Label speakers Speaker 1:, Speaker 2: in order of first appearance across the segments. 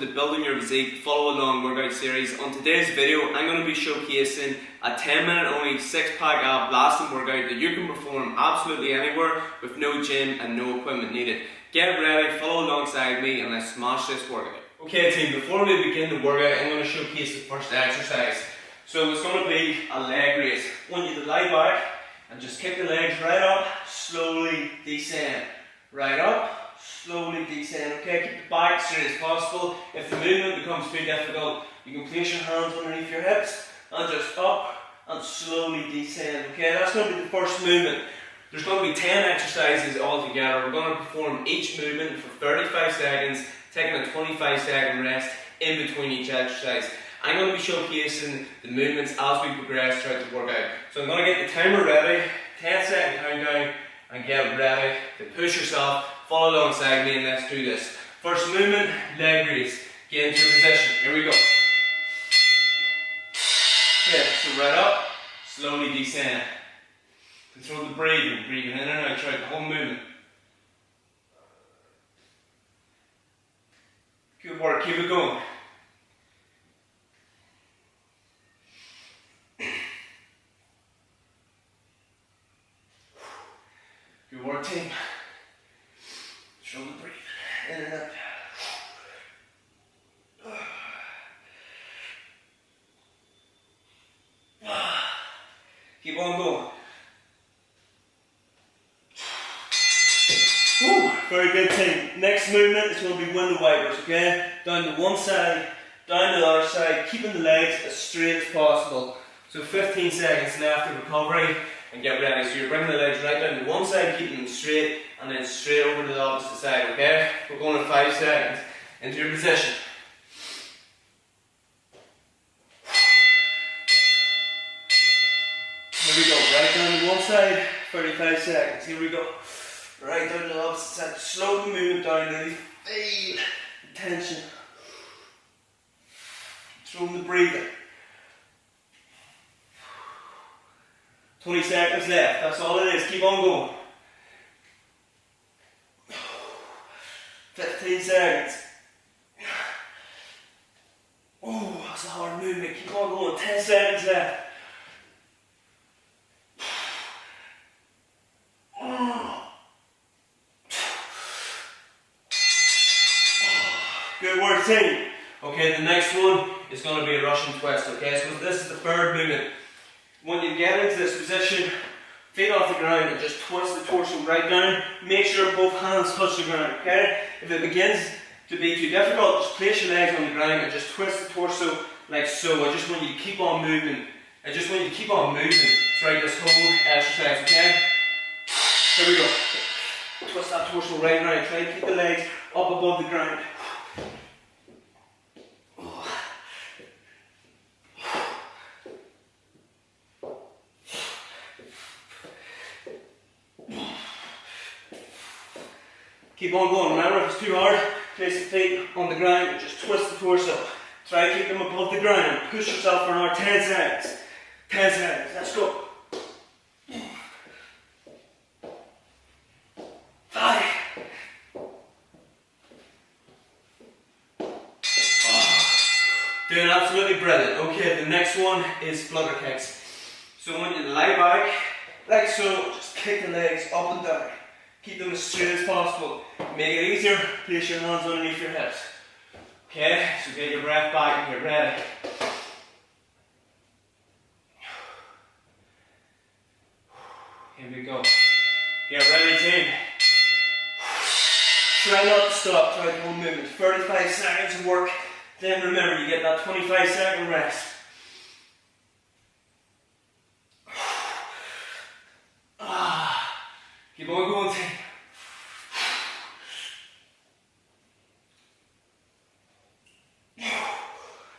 Speaker 1: the Building Your Physique Follow Along workout series. On today's video, I'm going to be showcasing a 10-minute only 6-pack ab lasting workout that you can perform absolutely anywhere with no gym and no equipment needed. Get ready, follow alongside me, and let's smash this workout. Okay team, before we begin the workout, I'm going to showcase the first exercise. So it's going to be a leg raise. I want you to lie back and just kick the legs right up, slowly descend. Right up. Slowly descend, okay? Keep the back straight as possible. If the movement becomes too difficult, you can place your hands underneath your hips and just up and slowly descend, okay? That's going to be the first movement. There's going to be 10 exercises altogether. We're going to perform each movement for 35 seconds, taking a 25-second rest in between each exercise. I'm going to be showcasing the movements as we progress throughout the workout. So I'm going to get the timer ready, 10-second countdown, and get ready to push yourself. Follow alongside me and let's do this. First movement, leg raise. Get into your position. Here we go. Okay, so right up, slowly descend. Control the breathing. Breathing in and out throughout the whole movement. Good work, keep it going. Good work, team. Control the breathing, in and out. Keep on going. Woo, very good team. Next movement is going to be window wipers, okay? Down to one side, down to the other side, keeping the legs as straight as possible. So 15 seconds left of recovery and get ready. So you're bringing the legs right down to one side, keeping them straight, and then straight over to the opposite side, okay? We're going in 5 seconds. Into your position. Here we go, right down to one side, 35 seconds. Here we go. Right down to the opposite side. Slow the movement down, really feel the tension. Control the breathing. 20 seconds left, that's all it is, keep on going. 15 seconds. Oh, that's a hard movement, keep on going, 10 seconds left. Good work team. Okay, the next one is going to be a Russian twist, okay, so this is the third movement. When you get into this position, feet off the ground and just twist the torso right down. Make sure both hands touch the ground, okay? If it begins to be too difficult, just place your legs on the ground and just twist the torso like so. I just want you to keep on moving. I just want you to keep on moving throughout this whole exercise, okay? Here we go. Twist that torso right round. Try to keep the legs up above the ground. Keep on going. Remember, if it's too hard, place the feet on the ground and just twist the torso. Try to keep them above the ground. Push yourself for another 10 seconds. 10 seconds. Let's go. 5. Doing absolutely brilliant. Okay, the next one is Flutter Kicks. So I want you to lie back, like so, just kick the legs up and down. Keep them as straight as possible. Make it easier, place your hands underneath your hips. Okay, so get your breath back and get ready. Here we go. Get ready team. Try not to stop throughout the whole movement. 35 seconds of work. Then remember, you get that 25-second rest. Keep on going, team.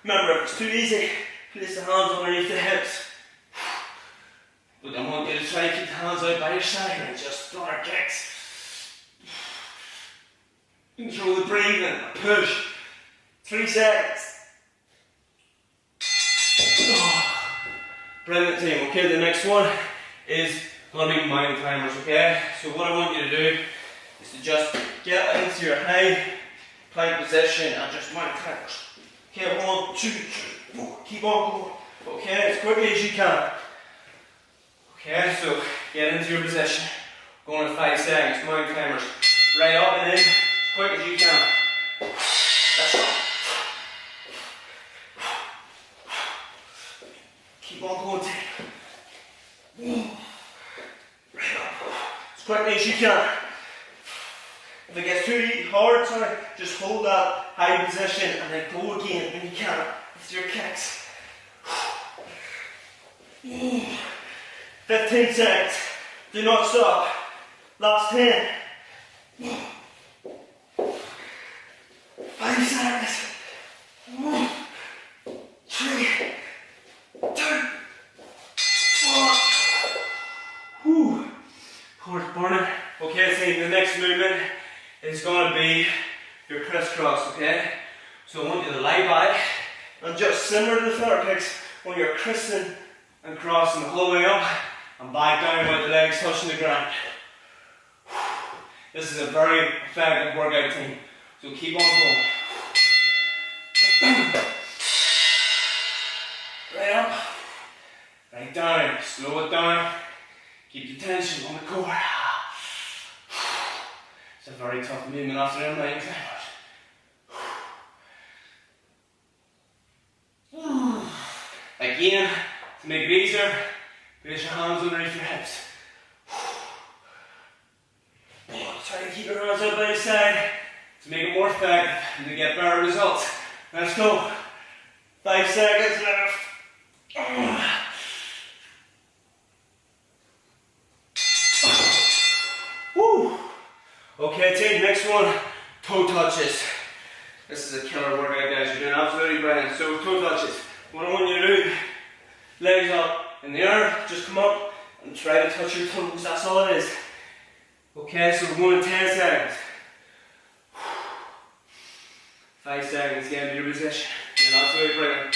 Speaker 1: Remember, if it's too easy, place the hands underneath the hips. But I want you to try to keep the hands out by your side and just flutter kicks. Control the breathing. Push. 3 seconds. Brilliant team. Okay, the next one is going to be mountain climbers, okay? So what I want you to do is to just get into your high plank position and just mount climbers. Okay, 1, 2, 3, 4. Keep on going. Okay, as quickly as you can. Okay, so get into your position. Going in 5 seconds. Mount climbers. Right up and in, as quick as you can. That's all. Keep on going, 10. Right up. As quickly as you can. If it gets too hard, just hold that high position and then go again when you can with your kicks. 15 seconds. Do not stop. Last 10. 5 seconds. 1, 3, 2, 1. Whew. Heart's burning. Okay, team, the next movement is going to be your Criss Cross, okay? So I want you to lie back and just similar to the Flutter Kicks when you're crissing and crossing the whole way up and back down with the legs touching the ground. This is a very effective workout, team. So keep on going. Right up, right down, slow it down. Keep the tension on the core. It's a very tough movement after them leg climbers. Again, to make it easier, place your hands underneath your hips. Try to keep your hands out by the side to make it more effective and to get better results. Let's go. 5 seconds left. Woo. Okay, team, next one, toe touches. This is a killer workout, guys. You're doing absolutely brilliant. So, toe touches. What I want you to do, legs up in the air, just come up and try to touch your toes. That's all it is. Okay, so we're going in 10 seconds. 5 seconds, get into your position. You're absolutely brilliant.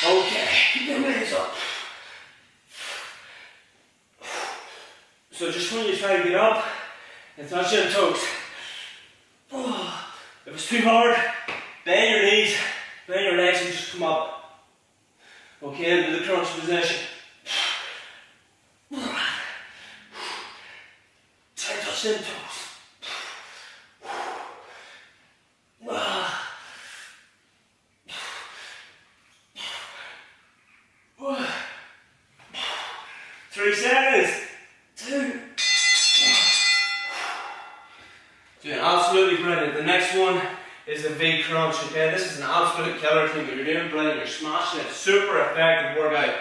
Speaker 1: Okay, keep your legs up. So just when you try to get up and touch your toes. If it's too hard, bend your knees, bend your legs and just come up. Okay, into the crunch position. Try to touch them toes. 3 seconds. 2. 1. Doing absolutely brilliant. The next one is the V crunch. Okay, this is an absolute killer thing. You're doing brilliant. You're smashing it. Super effective workout.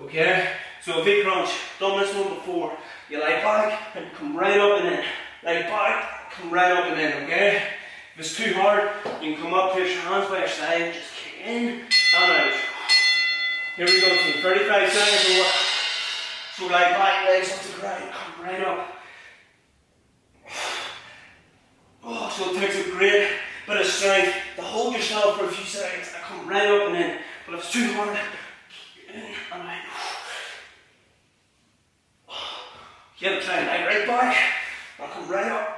Speaker 1: Okay, so V crunch. Done this one before. You lie back and come right up and in. Lie back, come right up and in. Okay. If it's too hard, you can come up, place your hands by your side, just kick in and out. Here we go, team. 35 seconds of work. So lie back, legs off the ground, come right up. Oh, so it takes a great bit of strength to hold yourself for a few seconds and come right up and in. But if it's too hard, kick in and out. You have to try and lie right back and come right up.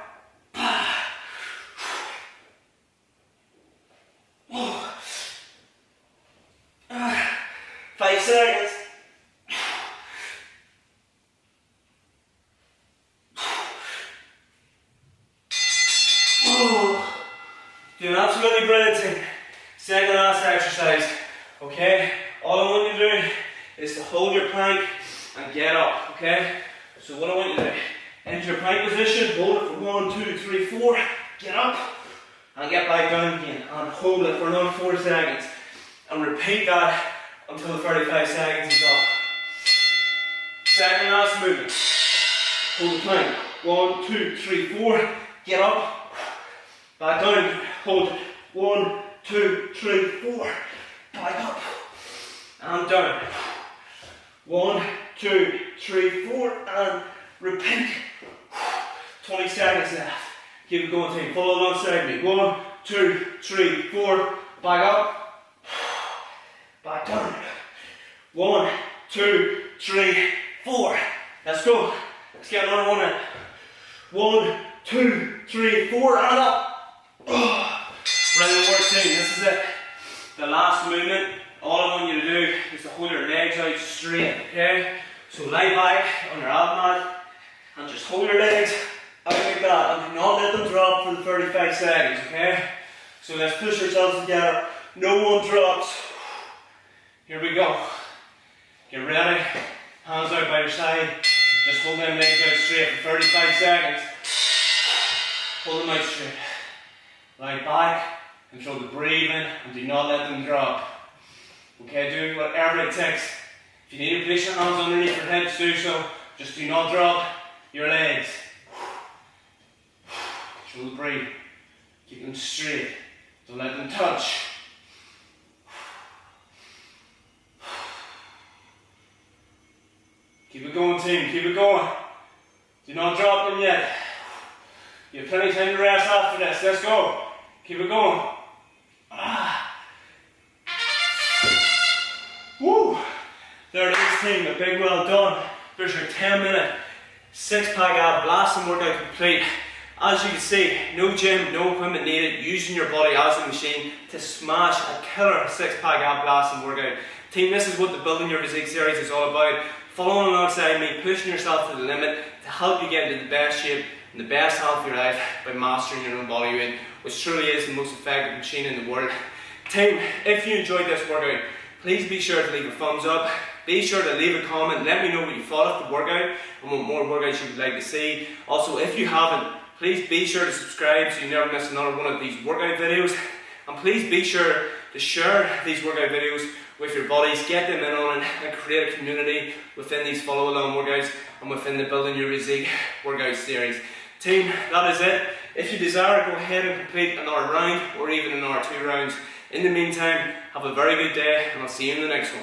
Speaker 1: 5 seconds. Doing absolutely brilliant, team. Second last exercise. Okay? All I want you to do is to hold your plank and get up. Okay? So what I want you to do, enter your plank position, hold it for 1, 2, 3, 4, get up, and get back down again, and hold it for another 4 seconds, and repeat that until the 35 seconds is up. Second last movement, hold the plank, 1, 2, 3, 4, get up, back down, hold it, 1, 2, 3, 4, back up, and down, 1, 2, 3, 4, and repeat. 20 seconds left. Keep it going, team. Follow alongside me. 1, 2, 3, 4. Back up. Back down. 1, 2, 3, 4. Let's go. Let's get another one in. 1, 2, 3, 4. legs out straight, okay? So lie back on your ab mat and just hold your legs out like that and do not let them drop for the 35 seconds, okay? So let's push ourselves together. No one drops. Here we go. Get ready. Hands out by your side. Just hold them legs out straight for 35 seconds. Hold them out straight. Lie back. Control the breathing and do not let them drop. Okay, do whatever it takes. If you need to place your hands underneath your head, do so. Just do not drop your legs. Control the breathing. Keep them straight. Don't let them touch. Keep it going, team. Keep it going. Do not drop them yet. You have plenty of time to rest after this. Let's go. Keep it going. Woo! There it is, team. A big well done. There's your 10-minute 6-pack ab blasting workout complete. As you can see, no gym, no equipment needed, using your body as a machine to smash a killer 6-pack ab blasting workout. Team, this is what the Building Your Physique series is all about. Following alongside me, pushing yourself to the limit to help you get into the best shape and the best health of your life by mastering your own body weight, which truly is the most effective machine in the world. Team, if you enjoyed this workout, please be sure to leave a thumbs up. Be sure to leave a comment, let me know what you thought of the workout and what more workouts you would like to see. Also, if you haven't, please be sure to subscribe so you never miss another one of these workout videos. And please be sure to share these workout videos with your buddies, get them in on it and create a community within these follow along workouts and within the Building Your Physique workout series. Team, that is it. If you desire, go ahead and complete another round or even another 2 rounds. In the meantime, have a very good day and I'll see you in the next one.